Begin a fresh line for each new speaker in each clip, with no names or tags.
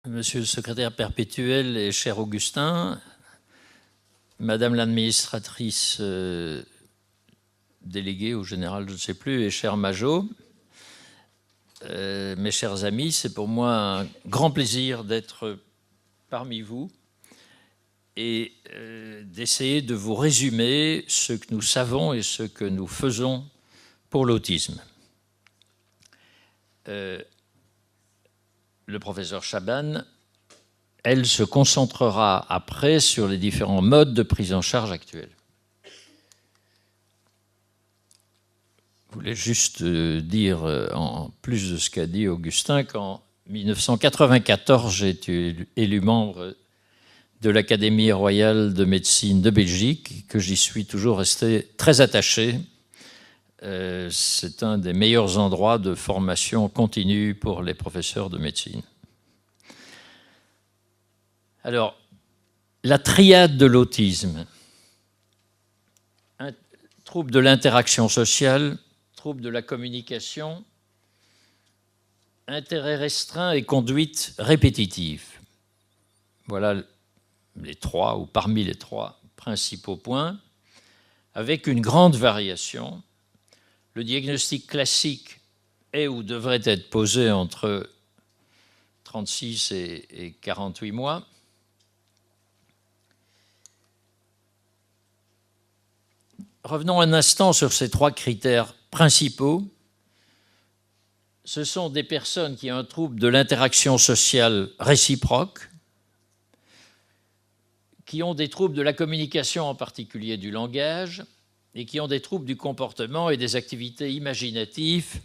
Monsieur le secrétaire perpétuel et cher Augustin, Madame l'administratrice déléguée au général, je ne sais plus, et cher Majot, mes chers amis, c'est pour moi un grand plaisir d'être parmi vous et d'essayer de vous résumer ce que nous savons et ce que nous faisons pour l'autisme. Le professeur Chaban, elle se concentrera après sur les différents modes de prise en charge actuels. Je voulais juste dire, en plus de ce qu'a dit Augustin, qu'en 1994, j'ai été élu membre de l'Académie royale de médecine de Belgique, que j'y suis toujours resté très attaché. C'est un des meilleurs endroits de formation continue pour les professeurs de médecine. Alors, la triade de l'autisme, trouble de l'interaction sociale, trouble de la communication, intérêt restreint et conduite répétitive. Voilà les trois, ou parmi les trois principaux points, avec une grande variation. Le diagnostic classique est ou devrait être posé entre 36 et 48 mois. Revenons un instant sur ces trois critères principaux. Ce sont des personnes qui ont un trouble de l'interaction sociale réciproque, qui ont des troubles de la communication, en particulier du langage, et qui ont des troubles du comportement et des activités imaginatives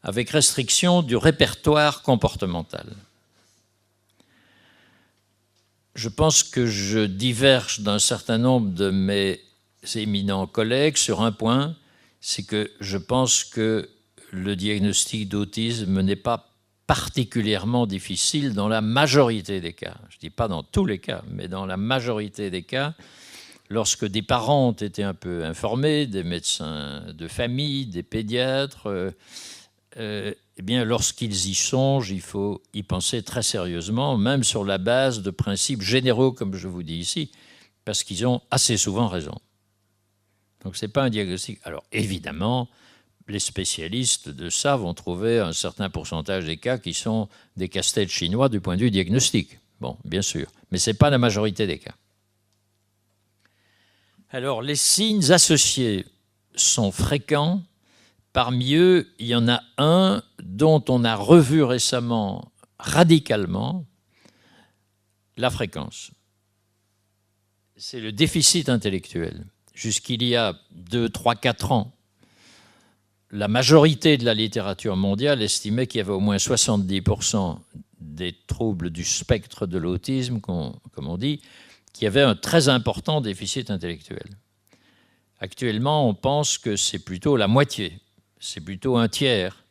avec restriction du répertoire comportemental. Je pense que je diverge d'un certain nombre de mes éminents collègues sur un point, c'est que je pense que le diagnostic d'autisme n'est pas particulièrement difficile dans la majorité des cas. Je ne dis pas dans tous les cas, mais dans la majorité des cas, lorsque des parents ont été un peu informés, des médecins de famille, des pédiatres, eh bien, lorsqu'ils y songent, il faut y penser très sérieusement, même sur la base de principes généraux, comme je vous dis ici, parce qu'ils ont assez souvent raison. Donc, ce n'est pas un diagnostic. Alors, évidemment, les spécialistes de ça vont trouver un certain pourcentage des cas qui sont des casse-têtes chinois du point de vue diagnostique. Bon, bien sûr, mais ce n'est pas la majorité des cas. Alors, les signes associés sont fréquents. Parmi eux, il y en a un dont on a revu récemment radicalement la fréquence. C'est le déficit intellectuel. Jusqu'il y a 2, 3, 4 ans, la majorité de la littérature mondiale estimait qu'il y avait au moins 70% des troubles du spectre de l'autisme, comme on dit, qui avaient un très important déficit intellectuel. Actuellement, on pense que c'est plutôt la moitié, c'est plutôt un tiers,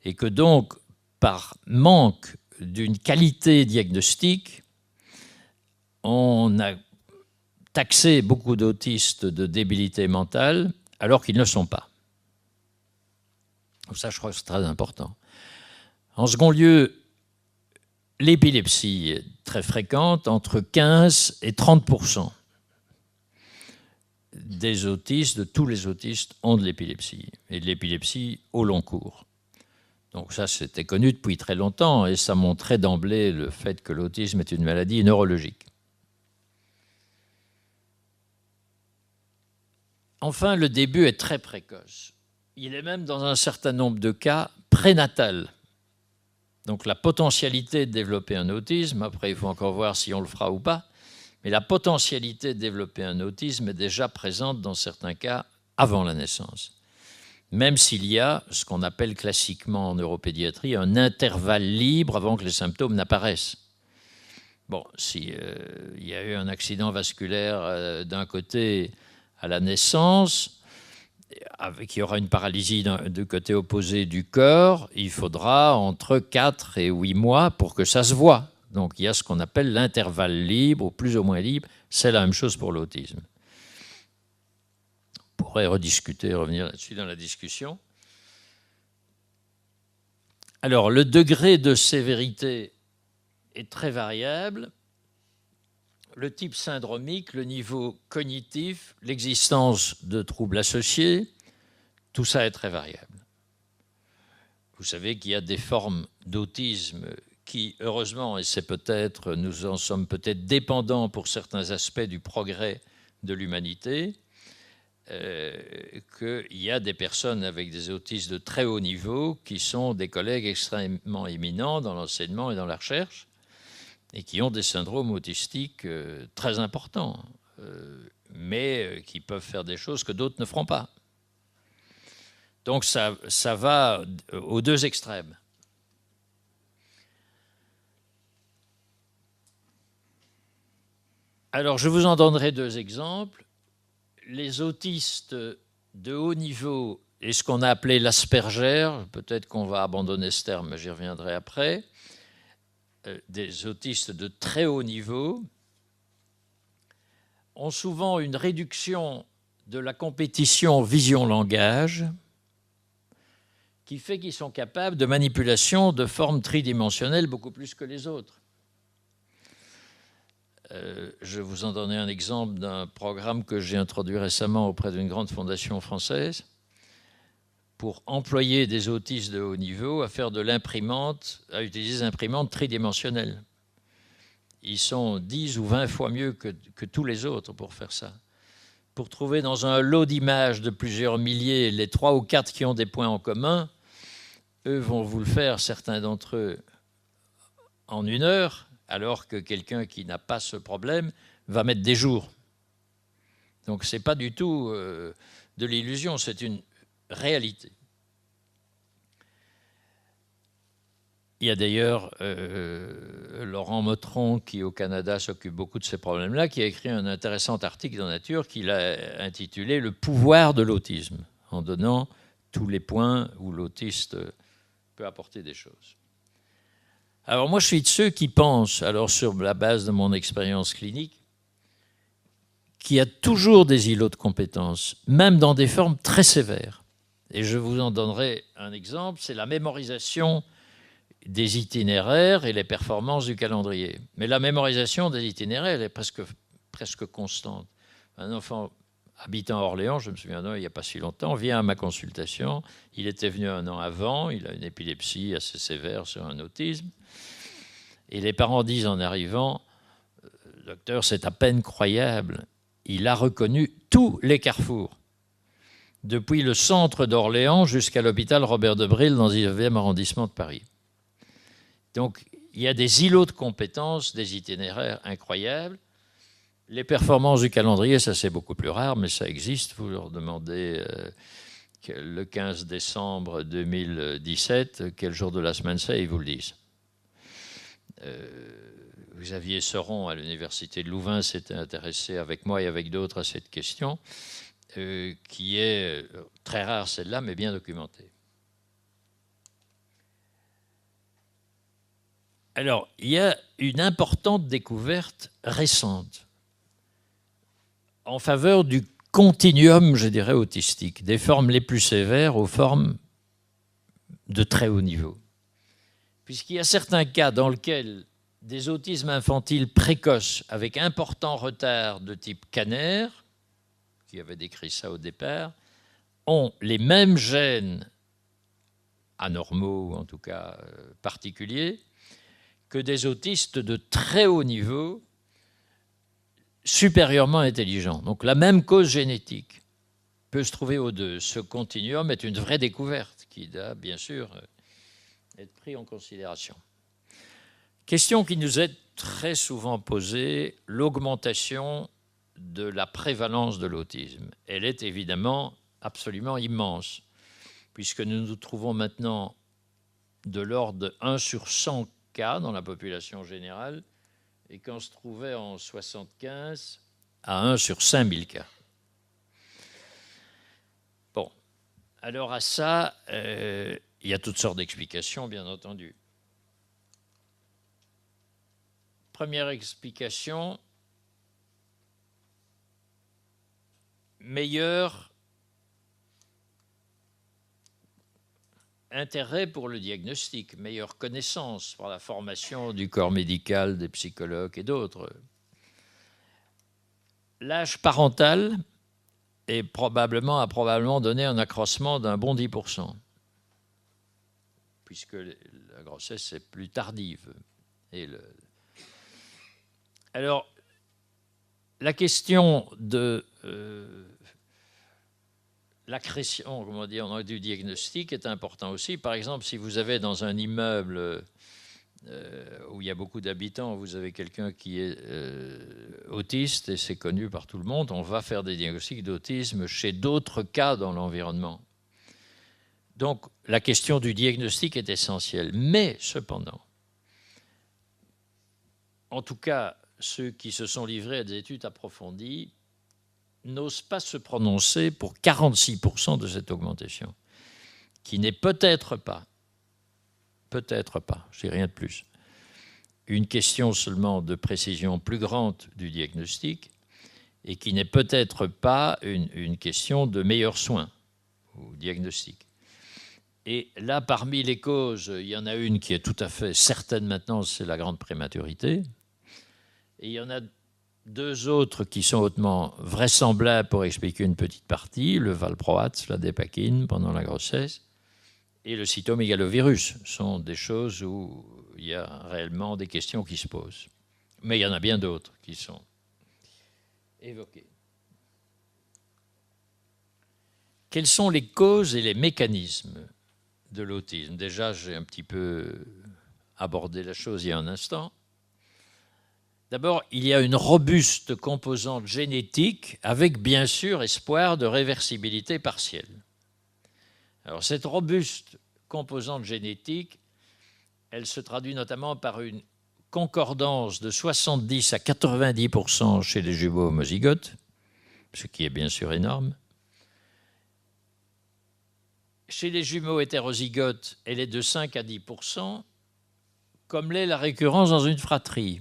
et que donc, par manque d'une qualité diagnostique, on a taxé beaucoup d'autistes de débilité mentale, alors qu'ils ne le sont pas. Ça, je crois que c'est très important. En second lieu, l'épilepsie est très fréquente, entre 15 et 30% des autistes, de tous les autistes, ont de l'épilepsie, et de l'épilepsie au long cours. Donc ça, c'était connu depuis très longtemps, et ça montrait d'emblée le fait que l'autisme est une maladie neurologique. Enfin, le début est très précoce. Il est même, dans un certain nombre de cas, prénatal. Donc la potentialité de développer un autisme, après il faut encore voir si on le fera ou pas, mais la potentialité de développer un autisme est déjà présente dans certains cas avant la naissance. Même s'il y a ce qu'on appelle classiquement en neuropédiatrie un intervalle libre avant que les symptômes n'apparaissent. Bon, s'il y a eu un accident vasculaire d'un côté à la naissance, avec il y aura une paralysie du côté opposé du corps, il faudra entre 4 et 8 mois pour que ça se voit. Donc il y a ce qu'on appelle l'intervalle libre, ou plus ou moins libre, c'est la même chose pour l'autisme. On pourrait rediscuter, revenir là-dessus dans la discussion. Alors le degré de sévérité est très variable. Le type syndromique, le niveau cognitif, l'existence de troubles associés, tout ça est très variable. Vous savez qu'il y a des formes d'autisme qui, heureusement, et c'est peut-être, nous en sommes peut-être dépendants pour certains aspects du progrès de l'humanité, qu'il y a des personnes avec des autismes de très haut niveau qui sont des collègues extrêmement éminents dans l'enseignement et dans la recherche et qui ont des syndromes autistiques très importants, mais qui peuvent faire des choses que d'autres ne feront pas. Donc ça va aux deux extrêmes. Alors je vous en donnerai deux exemples. Les autistes de haut niveau et ce qu'on a appelé l'Asperger, peut-être qu'on va abandonner ce terme, mais j'y reviendrai après, des autistes de très haut niveau ont souvent une réduction de la compétition vision-langage qui fait qu'ils sont capables de manipulation de formes tridimensionnelles beaucoup plus que les autres. Je vais vous en donner un exemple d'un programme que j'ai introduit récemment auprès d'une grande fondation française pour employer des autistes de haut niveau à faire de l'imprimante, à utiliser des imprimantes tridimensionnelles. Ils sont 10 ou 20 fois mieux que tous les autres pour faire ça. Pour trouver dans un lot d'images de plusieurs milliers les 3 ou 4 qui ont des points en commun, eux vont vous le faire, certains d'entre eux, en 1 heure, alors que quelqu'un qui n'a pas ce problème va mettre des jours. Donc ce n'est pas du tout de l'illusion, c'est une réalité. Il y a d'ailleurs Laurent Motron, qui au Canada s'occupe beaucoup de ces problèmes-là, qui a écrit un intéressant article dans Nature qu'il a intitulé « Le pouvoir de l'autisme », en donnant tous les points où l'autiste peut apporter des choses. Alors moi, je suis de ceux qui pensent, alors sur la base de mon expérience clinique, qu'il y a toujours des îlots de compétences, même dans des formes très sévères. Et je vous en donnerai un exemple, c'est la mémorisation des itinéraires et les performances du calendrier. Mais la mémorisation des itinéraires, elle est presque constante. Un enfant habitant à Orléans, je me souviens il n'y a pas si longtemps, vient à ma consultation. Il était venu 1 an avant, il a une épilepsie assez sévère sur un autisme. Et les parents disent en arrivant, docteur, c'est à peine croyable, il a reconnu tous les carrefours, depuis le centre d'Orléans jusqu'à l'hôpital Robert Debril dans le 19e arrondissement de Paris. Donc, il y a des îlots de compétences, des itinéraires incroyables. Les performances du calendrier, ça c'est beaucoup plus rare, mais ça existe. Vous leur demandez le 15 décembre 2017, quel jour de la semaine c'est, ils vous le disent. Xavier Seron, à l'université de Louvain, s'était intéressé avec moi et avec d'autres à cette question, qui est très rare celle-là, mais bien documentée. Alors, il y a une importante découverte récente en faveur du continuum, je dirais, autistique, des formes les plus sévères aux formes de très haut niveau. Puisqu'il y a certains cas dans lesquels des autismes infantiles précoces avec important retard de type Kanner, qui avait décrit ça au départ, ont les mêmes gènes anormaux, en tout cas particuliers, que des autistes de très haut niveau, supérieurement intelligents. Donc la même cause génétique peut se trouver aux deux. Ce continuum est une vraie découverte qui doit bien sûr être pris en considération. Question qui nous est très souvent posée, l'augmentation de la prévalence de l'autisme. Elle est évidemment absolument immense, puisque nous nous trouvons maintenant de l'ordre de 1 sur 100 cas dans la population générale, et qu'on se trouvait en 1975 à 1 sur 5000 cas. Bon, alors à ça, il y a toutes sortes d'explications, bien entendu. Première explication, meilleure intérêt pour le diagnostic, meilleure connaissance par la formation du corps médical, des psychologues et d'autres. L'âge parental a probablement donné un accroissement d'un bon 10%, puisque la grossesse est plus tardive. Alors, la question de l'accrétion, du diagnostic est important aussi. Par exemple, si vous avez dans un immeuble où il y a beaucoup d'habitants, vous avez quelqu'un qui est autiste, et c'est connu par tout le monde, on va faire des diagnostics d'autisme chez d'autres cas dans l'environnement. Donc, la question du diagnostic est essentielle. Mais, cependant, en tout cas, ceux qui se sont livrés à des études approfondies n'osent pas se prononcer pour 46% de cette augmentation, qui n'est peut-être pas, je dis rien de plus, une question seulement de précision plus grande du diagnostic, et qui n'est peut-être pas une question de meilleurs soins ou diagnostic. Et là, parmi les causes, il y en a une qui est tout à fait certaine maintenant, c'est la grande prématurité. Et il y en a deux autres qui sont hautement vraisemblables pour expliquer une petite partie, le valproate, la dépakine pendant la grossesse, et le cytomégalovirus. Ce sont des choses où il y a réellement des questions qui se posent. Mais il y en a bien d'autres qui sont évoquées. Quelles sont les causes et les mécanismes de l'autisme? Déjà, j'ai un petit peu abordé la chose il y a un instant. D'abord, il y a une robuste composante génétique avec, bien sûr, espoir de réversibilité partielle. Alors, cette robuste composante génétique, elle se traduit notamment par une concordance de 70 à 90% chez les jumeaux homozygotes, ce qui est bien sûr énorme. Chez les jumeaux hétérozygotes, elle est de 5 à 10%, comme l'est la récurrence dans une fratrie.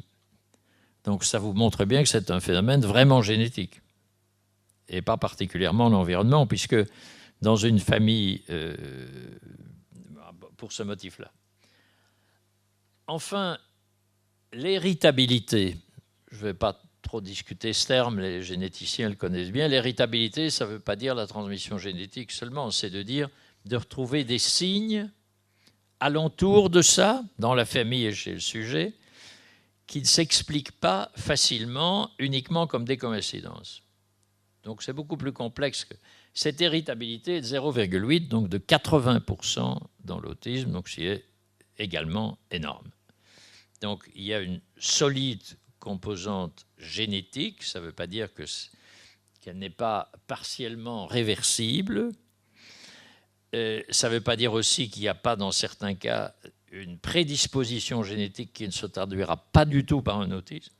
Donc ça vous montre bien que c'est un phénomène vraiment génétique, et pas particulièrement l'environnement, puisque dans une famille, pour ce motif-là. Enfin, l'héritabilité, je ne vais pas trop discuter ce terme, les généticiens le connaissent bien. L'héritabilité, ça ne veut pas dire la transmission génétique seulement, c'est de retrouver des signes alentour de ça, dans la famille et chez le sujet, qui ne s'expliquent pas facilement, uniquement comme des coïncidences. Donc c'est beaucoup plus complexe que cette héritabilité est de 0,8, donc de 80% dans l'autisme, donc c'est également énorme. Donc il y a une solide composante génétique, ça ne veut pas dire qu'elle n'est pas partiellement réversible. Ça ne veut pas dire aussi qu'il n'y a pas, dans certains cas, une prédisposition génétique qui ne se traduira pas du tout par un autisme.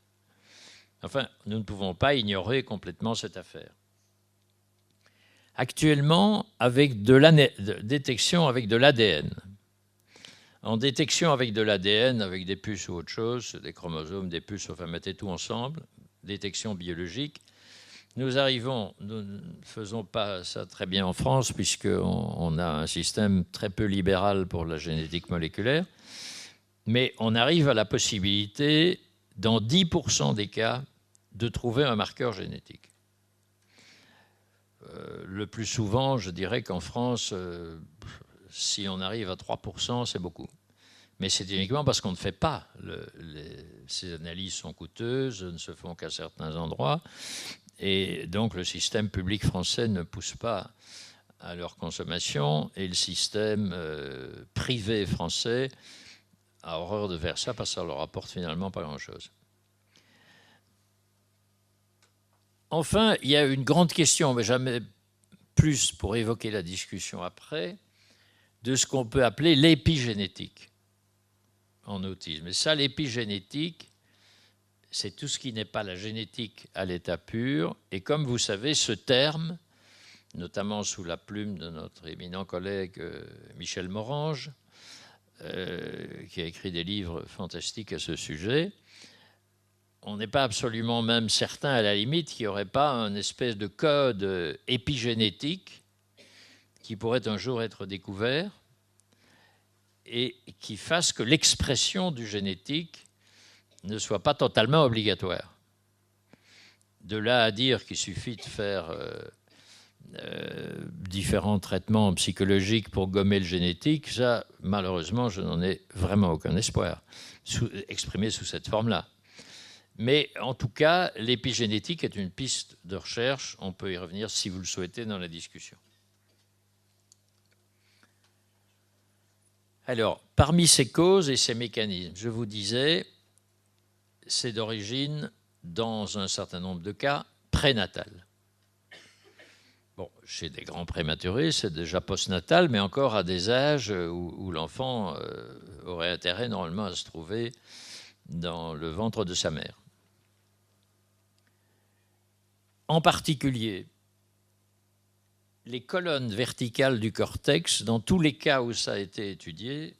Enfin, nous ne pouvons pas ignorer complètement cette affaire. Actuellement, avec détection avec de l'ADN. En détection avec de l'ADN, avec des puces ou autre chose, des chromosomes, des puces, enfin mettez tout ensemble, détection biologique, nous ne faisons pas ça très bien en France, puisqu'on a un système très peu libéral pour la génétique moléculaire, mais on arrive à la possibilité, dans 10% des cas, de trouver un marqueur génétique. Le plus souvent, je dirais qu'en France, si on arrive à 3%, c'est beaucoup. Mais c'est uniquement parce qu'on ne fait pas. Ces analyses sont coûteuses, ne se font qu'à certains endroits. Et donc le système public français ne pousse pas à leur consommation. Et le système privé français a horreur de faire ça parce que ça leur apporte finalement pas grand-chose. Enfin, il y a une grande question, mais jamais plus pour évoquer la discussion après, de ce qu'on peut appeler l'épigénétique en autisme. Et ça, l'épigénétique, c'est tout ce qui n'est pas la génétique à l'état pur. Et comme vous savez, ce terme, notamment sous la plume de notre éminent collègue Michel Morange, qui a écrit des livres fantastiques à ce sujet, on n'est pas absolument même certain, à la limite, qu'il n'y aurait pas un espèce de code épigénétique qui pourrait un jour être découvert et qui fasse que l'expression du génétique ne soit pas totalement obligatoire. De là à dire qu'il suffit de faire différents traitements psychologiques pour gommer le génétique, ça, malheureusement, je n'en ai vraiment aucun espoir, exprimé sous cette forme-là. Mais en tout cas, l'épigénétique est une piste de recherche. On peut y revenir si vous le souhaitez dans la discussion. Alors, parmi ces causes et ces mécanismes, je vous disais, c'est d'origine, dans un certain nombre de cas, prénatale. Bon, chez des grands prématurés, c'est déjà postnatal, mais encore à des âges où l'enfant aurait intérêt normalement à se trouver dans le ventre de sa mère. En particulier, les colonnes verticales du cortex, dans tous les cas où ça a été étudié,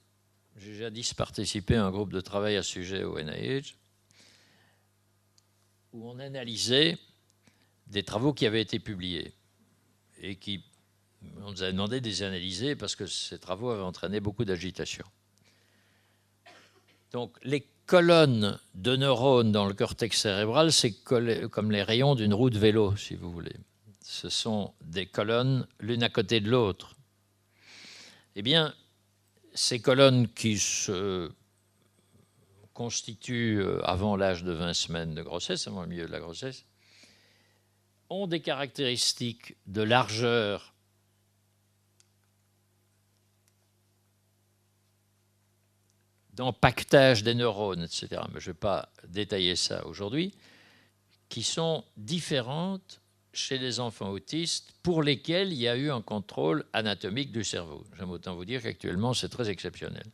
j'ai jadis participé à un groupe de travail à ce sujet au NIH, où on analysait des travaux qui avaient été publiés et on nous a demandé de les analyser parce que ces travaux avaient entraîné beaucoup d'agitation. Donc, les colonnes de neurones dans le cortex cérébral, c'est comme les rayons d'une roue de vélo, si vous voulez. Ce sont des colonnes l'une à côté de l'autre. Eh bien, ces colonnes qui se constituent avant l'âge de 20 semaines de grossesse, avant le milieu de la grossesse, ont des caractéristiques de largeur d'empaquetage des neurones, etc. Mais je ne vais pas détailler ça aujourd'hui, qui sont différentes chez les enfants autistes pour lesquels il y a eu un contrôle anatomique du cerveau. J'aime autant vous dire qu'actuellement, c'est très exceptionnel.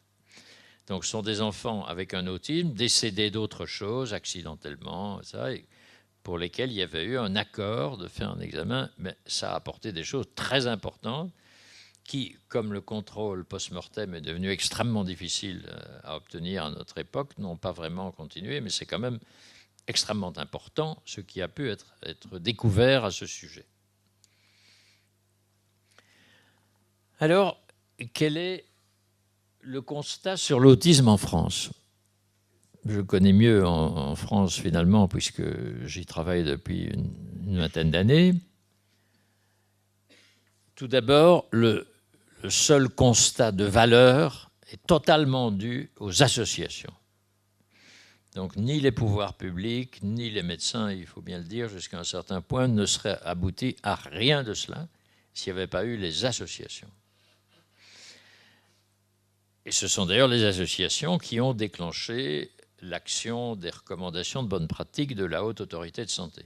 Donc, ce sont des enfants avec un autisme décédés d'autres choses, accidentellement, ça, et pour lesquels il y avait eu un accord de faire un examen, mais ça a apporté des choses très importantes qui, comme le contrôle post-mortem est devenu extrêmement difficile à obtenir à notre époque, n'ont pas vraiment continué, mais c'est quand même extrêmement important ce qui a pu être découvert à ce sujet. Alors, quel est le constat sur l'autisme en France? Je connais mieux en France finalement, puisque j'y travaille depuis une vingtaine d'années. Tout d'abord, le seul constat de valeur est totalement dû aux associations. Donc ni les pouvoirs publics, ni les médecins, il faut bien le dire, jusqu'à un certain point, ne seraient aboutis à rien de cela s'il n'y avait pas eu les associations. Et ce sont d'ailleurs les associations qui ont déclenché l'action des recommandations de bonne pratique de la Haute Autorité de Santé.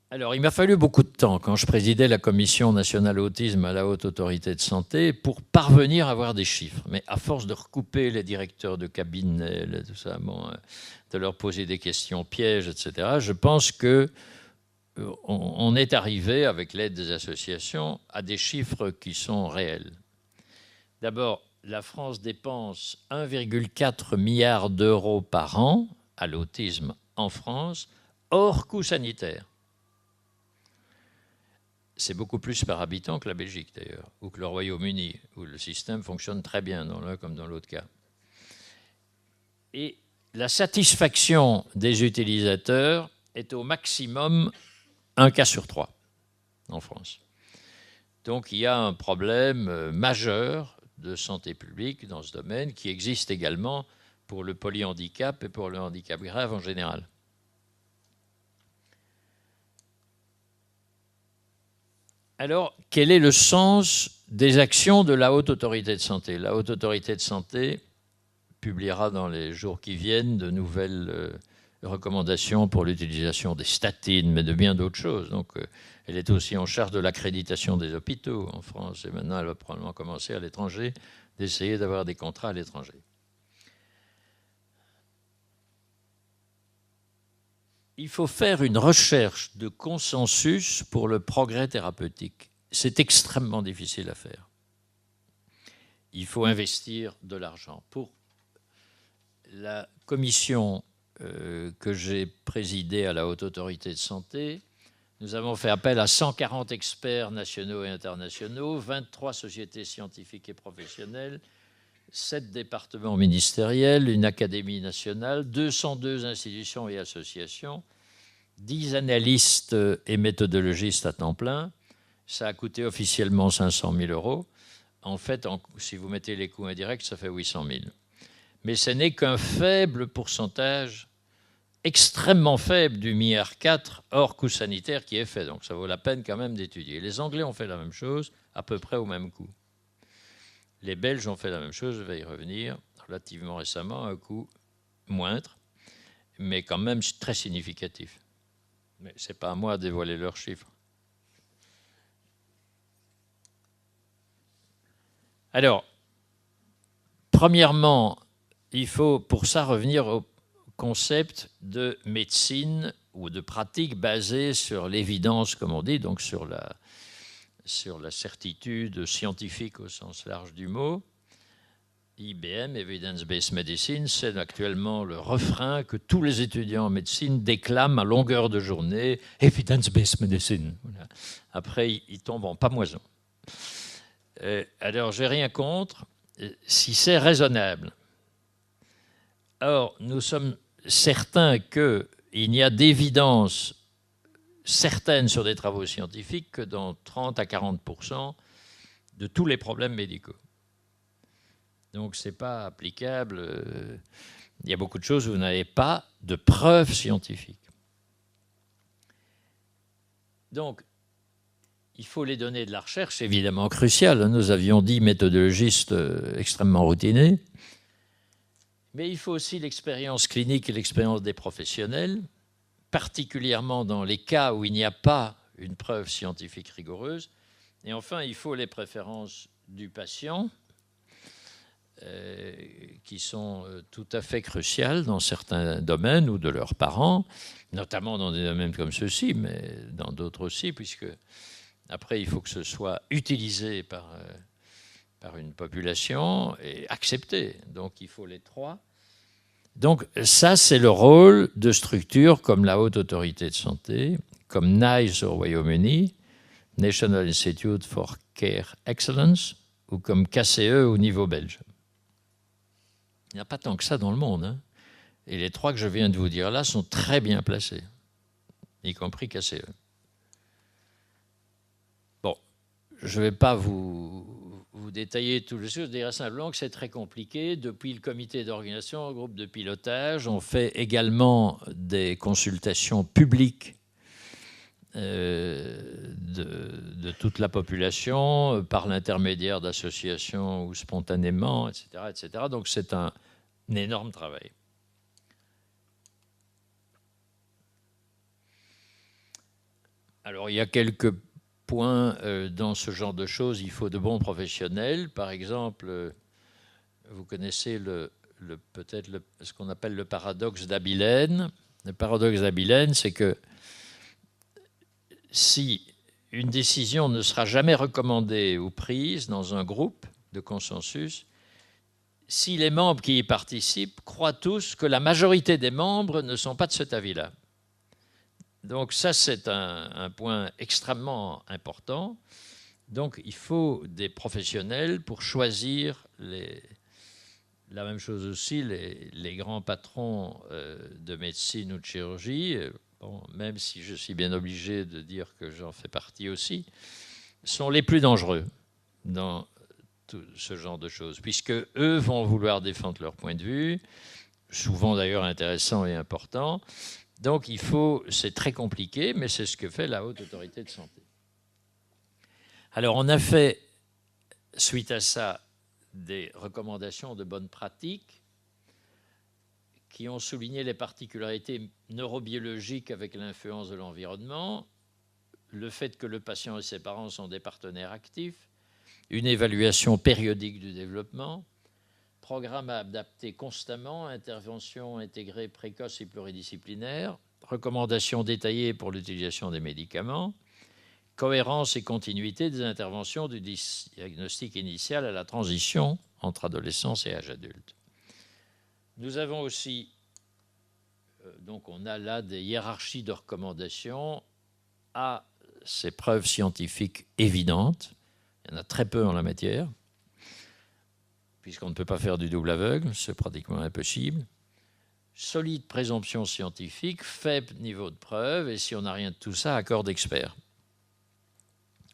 Alors, il m'a fallu beaucoup de temps, quand je présidais la Commission nationale autisme à la Haute Autorité de Santé, pour parvenir à avoir des chiffres. Mais à force de recouper les directeurs de cabinet, tout ça, bon, de leur poser des questions pièges, etc., je pense qu'on est arrivé, avec l'aide des associations, à des chiffres qui sont réels. D'abord, la France dépense 1,4 milliard d'euros par an à l'autisme en France, hors coût sanitaire. C'est beaucoup plus par habitant que la Belgique, d'ailleurs, ou que le Royaume-Uni, où le système fonctionne très bien dans l'un comme dans l'autre cas. Et la satisfaction des utilisateurs est au maximum 1 cas sur 3 en France. Donc il y a un problème majeur de santé publique dans ce domaine qui existe également pour le polyhandicap et pour le handicap grave en général. Alors, quel est le sens des actions de la Haute Autorité de Santé? La Haute Autorité de Santé publiera dans les jours qui viennent de nouvelles recommandations pour l'utilisation des statines, mais de bien d'autres choses. Donc, elle est aussi en charge de l'accréditation des hôpitaux en France. Et maintenant, elle va probablement commencer à l'étranger, d'essayer d'avoir des contrats à l'étranger. Il faut faire une recherche de consensus pour le progrès thérapeutique. C'est extrêmement difficile à faire. Il faut investir de l'argent. Pour la commission que j'ai présidée à la Haute Autorité de Santé, Nous avons fait appel à 140 experts nationaux et internationaux, 23 sociétés scientifiques et professionnelles, 7 départements ministériels, une académie nationale, 202 institutions et associations, 10 analystes et méthodologistes à temps plein. Ça a coûté officiellement 500 000 euros. En fait, si vous mettez les coûts indirects, ça fait 800 000. Mais ce n'est qu'un faible pourcentage, extrêmement faible du milliard 4 hors coût sanitaire qui est fait. Donc ça vaut la peine quand même d'étudier. Les Anglais ont fait la même chose, à peu près au même coût. Les Belges ont fait la même chose, je vais y revenir, relativement récemment, à un coût moindre, mais quand même très significatif. Mais ce n'est pas à moi de dévoiler leurs chiffres. Alors, premièrement, il faut pour ça revenir au concept de médecine ou de pratique basée sur l'évidence, comme on dit, donc sur la certitude scientifique au sens large du mot. IBM, Evidence-Based Medicine, c'est actuellement le refrain que tous les étudiants en médecine déclament à longueur de journée, Evidence-Based Medicine. Voilà. Après, ils tombent en pamoison. Alors, j'ai rien contre si c'est raisonnable. Or, nous sommes certains qu'il n'y a d'évidence certaine sur des travaux scientifiques que dans 30 à 40% de tous les problèmes médicaux. Donc, ce n'est pas applicable. Il y a beaucoup de choses où vous n'avez pas de preuves scientifiques. Donc, il faut les données de la recherche, évidemment cruciales. Nous avions 10 méthodologistes extrêmement routinés. Mais il faut aussi l'expérience clinique et l'expérience des professionnels, particulièrement dans les cas où il n'y a pas une preuve scientifique rigoureuse. Et enfin, il faut les préférences du patient, qui sont tout à fait cruciales dans certains domaines, ou de leurs parents, notamment dans des domaines comme ceux-ci, mais dans d'autres aussi, puisque après, il faut que ce soit utilisé par une population et accepté. Donc, il faut les trois. Donc, ça, c'est le rôle de structures comme la Haute Autorité de Santé, comme NICE au Royaume-Uni, National Institute for Care Excellence, ou comme KCE au niveau belge. Il n'y a pas tant que ça dans le monde, hein. Et les trois que je viens de vous dire là sont très bien placés, y compris KCE. Bon, je ne vais pas vous détailler toutes les choses, je dirais simplement que c'est très compliqué. Depuis le comité d'organisation, le groupe de pilotage, on fait également des consultations publiques de toute la population par l'intermédiaire d'associations ou spontanément, etc., etc. Donc c'est un énorme travail. Alors il y a quelques points dans ce genre de choses. Il faut de bons professionnels. Par exemple, vous connaissez peut-être ce qu'on appelle le paradoxe d'Abilène. Le paradoxe d'Abilène, c'est que si une décision ne sera jamais recommandée ou prise dans un groupe de consensus, si les membres qui y participent croient tous que la majorité des membres ne sont pas de cet avis-là. Donc ça, c'est un point extrêmement important. Donc il faut des professionnels pour choisir la même chose aussi, les grands patrons de médecine ou de chirurgie. Bon, même si je suis bien obligé de dire que j'en fais partie aussi, sont les plus dangereux dans tout ce genre de choses, puisque eux vont vouloir défendre leur point de vue, souvent d'ailleurs intéressant et important. Donc c'est très compliqué, mais c'est ce que fait la Haute Autorité de Santé. Alors on a fait, suite à ça, des recommandations de bonnes pratiques qui ont souligné les particularités neurobiologiques avec l'influence de l'environnement, le fait que le patient et ses parents sont des partenaires actifs, une évaluation périodique du développement, programme à adapter constamment, intervention intégrée précoce et pluridisciplinaire, recommandations détaillées pour l'utilisation des médicaments, cohérence et continuité des interventions du diagnostic initial à la transition entre adolescence et âge adulte. Nous avons aussi, donc on a là des hiérarchies de recommandations a ses preuves scientifiques évidentes. Il y en a très peu en la matière, puisqu'on ne peut pas faire du double aveugle, c'est pratiquement impossible. Solide présomption scientifique, faible niveau de preuve, et si on n'a rien de tout ça, accord d'experts.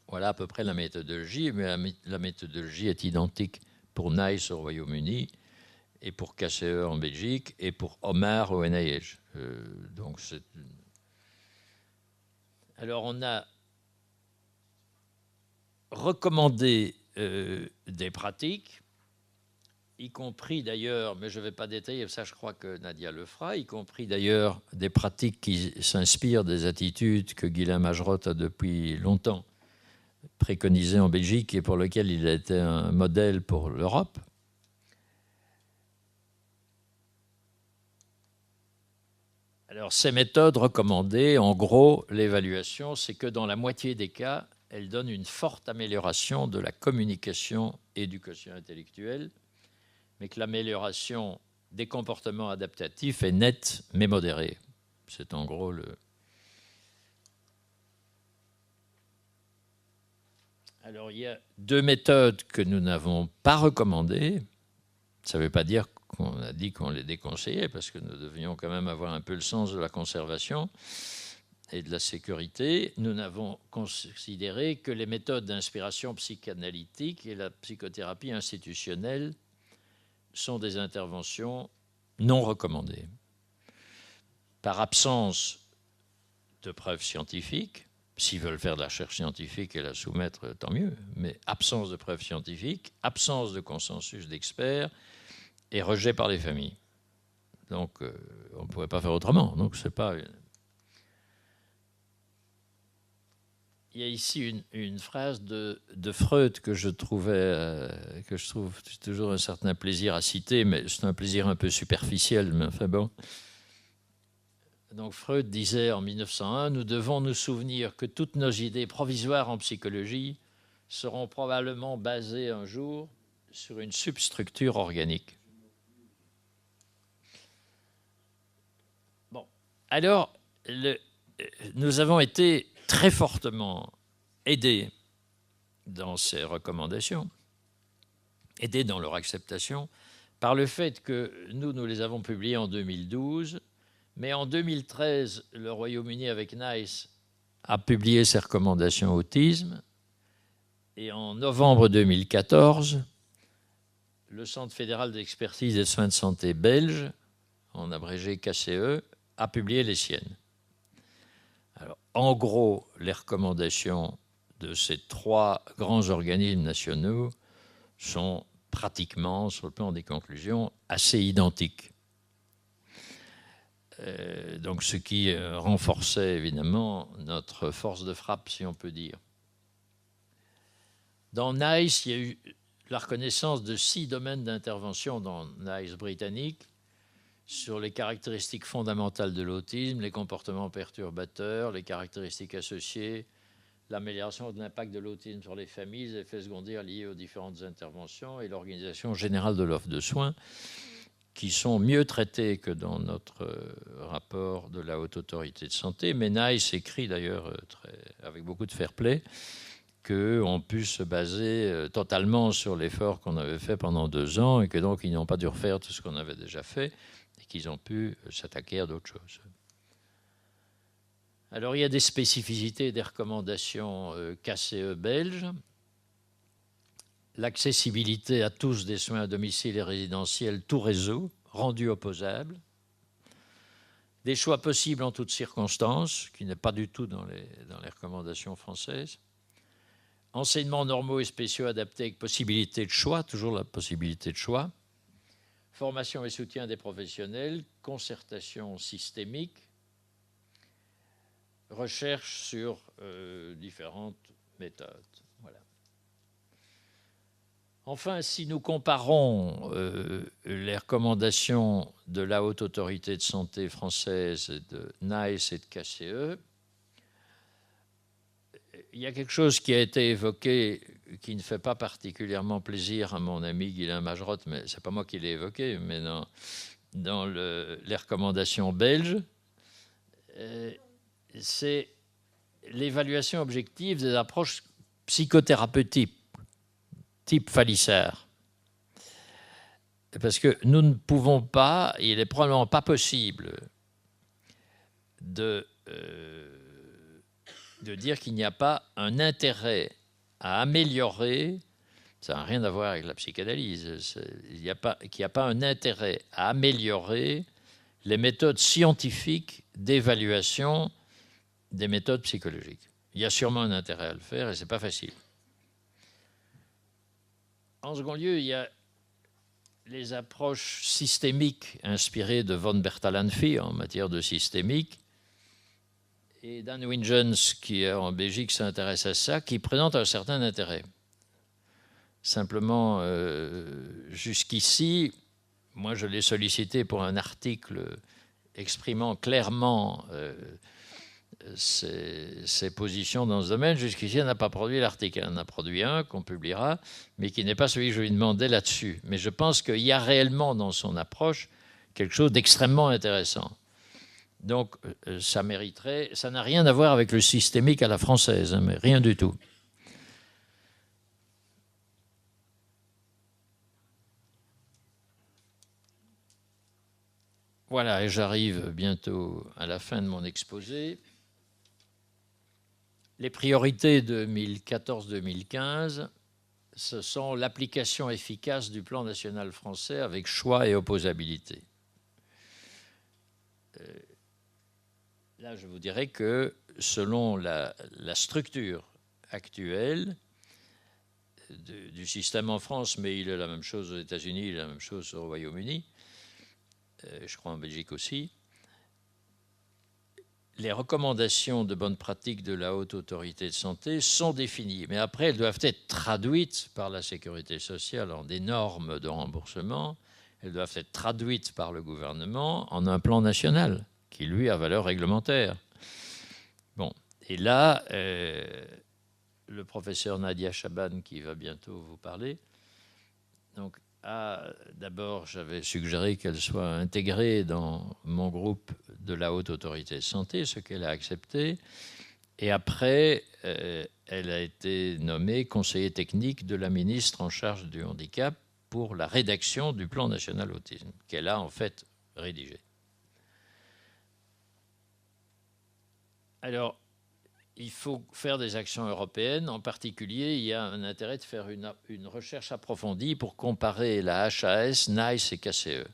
Voilà à peu près la méthodologie, mais la méthodologie est identique pour NICE au Royaume-Uni, et pour KCE en Belgique, et pour OMAR au NIH. Alors on a recommandé des pratiques, y compris d'ailleurs, mais je ne vais pas détailler, ça je crois que Nadia le fera, y compris d'ailleurs des pratiques qui s'inspirent des attitudes que Guylain Magerotte a depuis longtemps préconisées en Belgique et pour lesquelles il a été un modèle pour l'Europe. Alors ces méthodes recommandées, en gros, l'évaluation, c'est que dans la moitié des cas, elles donnent une forte amélioration de la communication et du quotient intellectuel, mais que l'amélioration des comportements adaptatifs est nette mais modérée. C'est en gros le... Alors il y a deux méthodes que nous n'avons pas recommandées. Ça ne veut pas dire qu'on a dit qu'on les déconseillait, parce que nous devions quand même avoir un peu le sens de la conservation et de la sécurité. Nous n'avons considéré que les méthodes d'inspiration psychanalytique et la psychothérapie institutionnelle sont des interventions non recommandées. Par absence de preuves scientifiques, s'ils veulent faire de la recherche scientifique et la soumettre, tant mieux, mais absence de preuves scientifiques, absence de consensus d'experts et rejet par les familles. Donc, on ne pourrait pas faire autrement. Donc, c'est pas... Il y a ici une phrase de Freud que je trouve toujours un certain plaisir à citer, mais c'est un plaisir un peu superficiel, mais enfin bon. Donc Freud disait en 1901, « Nous devons nous souvenir que toutes nos idées provisoires en psychologie seront probablement basées un jour sur une substructure organique. » Bon, alors, nous avons été très fortement aidés dans ces recommandations, aidés dans leur acceptation, par le fait que nous les avons publiées en 2012, mais en 2013, le Royaume-Uni, avec NICE, a publié ses recommandations autisme, et en novembre 2014, le Centre fédéral d'expertise des soins de santé belge, en abrégé KCE, a publié les siennes. Alors, en gros, les recommandations de ces trois grands organismes nationaux sont pratiquement, sur le plan des conclusions, assez identiques. Donc, ce qui renforçait évidemment notre force de frappe, si on peut dire. Dans NICE, il y a eu la reconnaissance de 6 domaines d'intervention dans NICE britannique, sur les caractéristiques fondamentales de l'autisme, les comportements perturbateurs, les caractéristiques associées, l'amélioration de l'impact de l'autisme sur les familles, les effets secondaires liés aux différentes interventions et l'organisation générale de l'offre de soins, qui sont mieux traités que dans notre rapport de la Haute Autorité de Santé. Mais NICE écrit d'ailleurs avec beaucoup de fair-play qu'on pu se baser totalement sur l'effort qu'on avait fait pendant 2 ans et que donc ils n'ont pas dû refaire tout ce qu'on avait déjà fait, qu'ils ont pu s'attaquer à d'autres choses. Alors, il y a des spécificités des recommandations KCE belges. L'accessibilité à tous des soins à domicile et résidentiels, tout réseau, rendu opposable. Des choix possibles en toutes circonstances, qui n'est pas du tout dans les recommandations françaises. Enseignements normaux et spéciaux adaptés avec possibilité de choix, toujours la possibilité de choix. Formation et soutien des professionnels, concertation systémique, recherche sur différentes méthodes. Voilà. Enfin, si nous comparons les recommandations de la Haute Autorité de Santé française, de NICE et de KCE, il y a quelque chose qui a été évoqué qui ne fait pas particulièrement plaisir à mon ami Guylain Magerotte, mais ce n'est pas moi qui l'ai évoqué, mais dans les recommandations belges, c'est l'évaluation objective des approches psychothérapeutiques, type Fallissard. Parce que nous ne pouvons pas, il n'est probablement pas possible de dire qu'il n'y a pas un intérêt à améliorer, ça n'a rien à voir avec la psychanalyse, qu'il n'y a pas un intérêt à améliorer les méthodes scientifiques d'évaluation des méthodes psychologiques. Il y a sûrement un intérêt à le faire et ce n'est pas facile. En second lieu, il y a les approches systémiques inspirées de von Bertalanffy en matière de systémique, et Dan Wingens, qui en Belgique s'intéresse à ça, qui présente un certain intérêt. Simplement, jusqu'ici, moi je l'ai sollicité pour un article exprimant clairement ses positions dans ce domaine. Jusqu'ici, elle n'a pas produit l'article. Elle en a produit un qu'on publiera, mais qui n'est pas celui que je lui demandais là-dessus. Mais je pense qu'il y a réellement dans son approche quelque chose d'extrêmement intéressant. Donc, ça mériterait... Ça n'a rien à voir avec le systémique à la française, hein, mais rien du tout. Voilà, et j'arrive bientôt à la fin de mon exposé. Les priorités 2014-2015, ce sont l'application efficace du plan national français avec choix et opposabilité. Là, je vous dirais que selon la structure actuelle du système en France, mais il est la même chose aux États-Unis, il est la même chose au Royaume-Uni, je crois en Belgique aussi, les recommandations de bonne pratique de la Haute Autorité de Santé sont définies, mais après, elles doivent être traduites par la Sécurité sociale en des normes de remboursement, elles doivent être traduites par le gouvernement en un plan national qui, lui, a valeur réglementaire. Bon, et là, le professeur Nadia Chaban, qui va bientôt vous parler, donc, d'abord, j'avais suggéré qu'elle soit intégrée dans mon groupe de la Haute Autorité de Santé, ce qu'elle a accepté. Et après, elle a été nommée conseiller technique de la ministre en charge du handicap pour la rédaction du plan national autisme, qu'elle a en fait rédigé. Alors, il faut faire des actions européennes. En particulier, il y a un intérêt de faire une recherche approfondie pour comparer la HAS, NICE et KCE.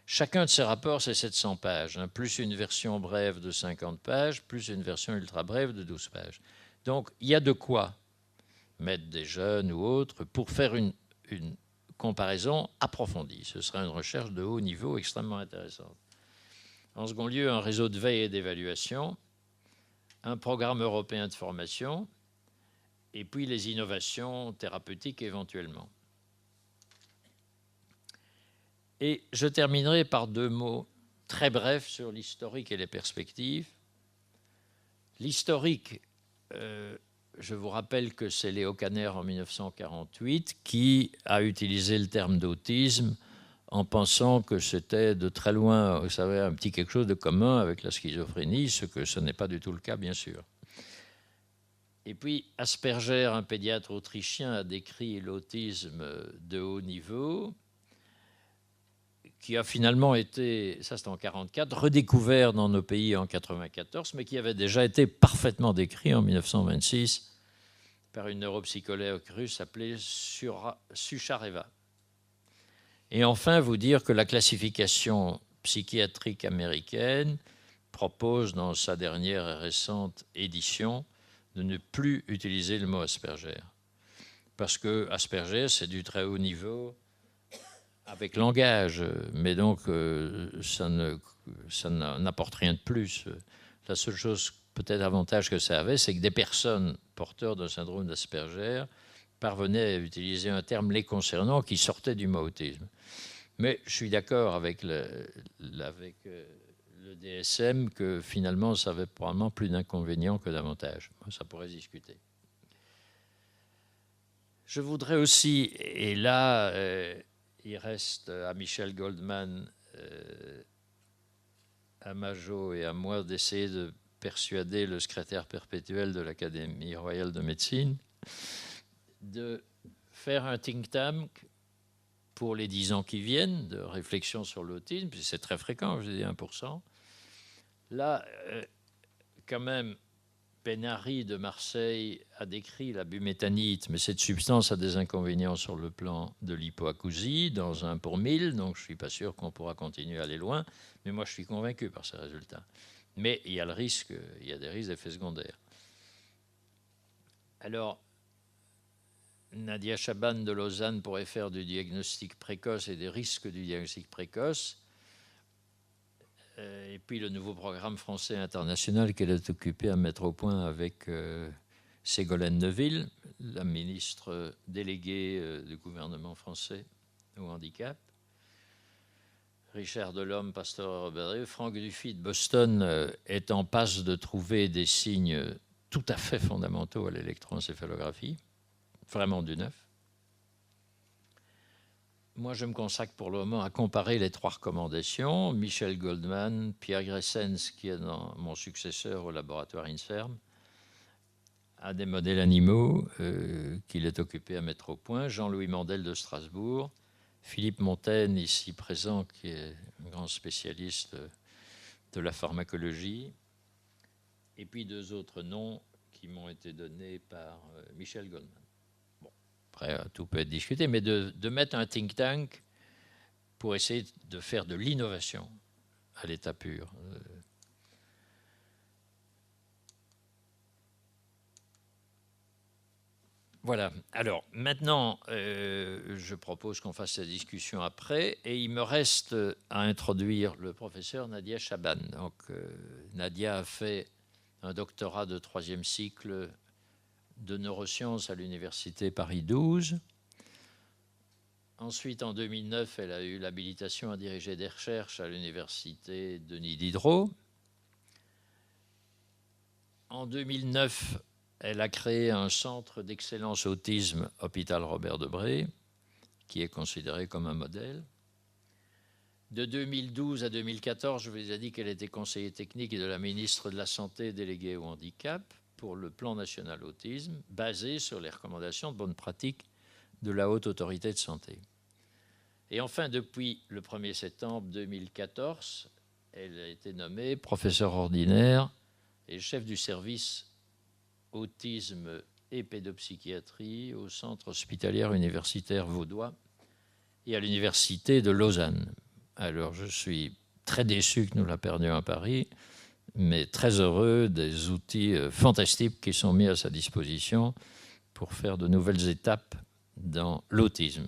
Chacun de ces rapports, c'est 700 pages, hein, plus une version brève de 50 pages, plus une version ultra brève de 12 pages. Donc, il y a de quoi mettre des jeunes ou autres pour faire une comparaison approfondie. Ce sera une recherche de haut niveau extrêmement intéressante. En second lieu, un réseau de veille et d'évaluation, un programme européen de formation, et puis les innovations thérapeutiques éventuellement. Et je terminerai par 2 mots très brefs sur l'historique et les perspectives. L'historique, je vous rappelle que c'est Léo Kanner en 1948 qui a utilisé le terme d'autisme en pensant que c'était de très loin, vous savez, un petit quelque chose de commun avec la schizophrénie, ce que ce n'est pas du tout le cas, bien sûr. Et puis, Asperger, un pédiatre autrichien, a décrit l'autisme de haut niveau, qui a finalement été, ça c'est en 1944, redécouvert dans nos pays en 1994, mais qui avait déjà été parfaitement décrit en 1926 par une neuropsychologue russe appelée Suchareva. Et enfin, vous dire que la classification psychiatrique américaine propose dans sa dernière et récente édition de ne plus utiliser le mot Asperger. Parce que Asperger, c'est du très haut niveau avec langage, mais donc ça n'apporte rien de plus. La seule chose, peut-être avantage que ça avait, c'est que des personnes porteurs d'un syndrome d'Asperger parvenaient à utiliser un terme les concernant qui sortait du mot autisme. Mais je suis d'accord avec le DSM que finalement, ça avait probablement plus d'inconvénients que d'avantages. Ça pourrait se discuter. Je voudrais aussi, et là, il reste à Michel Goldman, à Majo et à moi d'essayer de persuadé le secrétaire perpétuel de l'Académie royale de médecine de faire un think tank pour les 10 ans qui viennent de réflexion sur l'autisme, puis c'est très fréquent, je dis 1%. Là, quand même, Benary de Marseille a décrit la bumétanite, mais cette substance a des inconvénients sur le plan de l'hypoacousie, dans 1 pour 1000, donc je ne suis pas sûr qu'on pourra continuer à aller loin, mais moi je suis convaincu par ces résultats. Mais il y a le risque, il y a des risques d'effets secondaires. Alors, Nadia Chaban de Lausanne pourrait faire du diagnostic précoce et des risques du diagnostic précoce. Et puis le nouveau programme français international qu'elle est occupée à mettre au point avec Ségolène Neuville, la ministre déléguée du gouvernement français au handicap. Richard Delhomme, pasteur Robert, Franck Dufy de Boston est en passe de trouver des signes tout à fait fondamentaux à l'électroencéphalographie, vraiment du neuf. Moi, je me consacre pour le moment à comparer les 3 recommandations. Michel Goldman, Pierre Gressens, qui est mon successeur au laboratoire INSERM, a des modèles animaux qu'il est occupé à mettre au point. Jean-Louis Mandel de Strasbourg, Philippe Montaigne, ici présent, qui est un grand spécialiste de la pharmacologie, et puis 2 autres noms qui m'ont été donnés par Michel Goldman. Après, tout peut être discuté, mais de mettre un think tank pour essayer de faire de l'innovation à l'état pur. Voilà. Alors, maintenant, je propose qu'on fasse la discussion après, et il me reste à introduire le professeur Nadia Chaban. Donc, Nadia a fait un doctorat de 3e cycle de neurosciences à l'université Paris 12. Ensuite, en 2009, elle a eu l'habilitation à diriger des recherches à l'université Denis Diderot. En 2009, elle a créé un centre d'excellence autisme Hôpital Robert Debré, qui est considéré comme un modèle. De 2012 à 2014, je vous ai dit qu'elle était conseiller technique de la ministre de la Santé déléguée au handicap pour le plan national autisme, basé sur les recommandations de bonne pratique de la Haute Autorité de Santé. Et enfin, depuis le 1er septembre 2014, elle a été nommée professeure ordinaire et chef du service autisme et pédopsychiatrie au centre hospitalier universitaire vaudois et à l'université de Lausanne. Alors, je suis très déçu que nous la perdions à Paris, mais très heureux des outils fantastiques qui sont mis à sa disposition pour faire de nouvelles étapes dans l'autisme.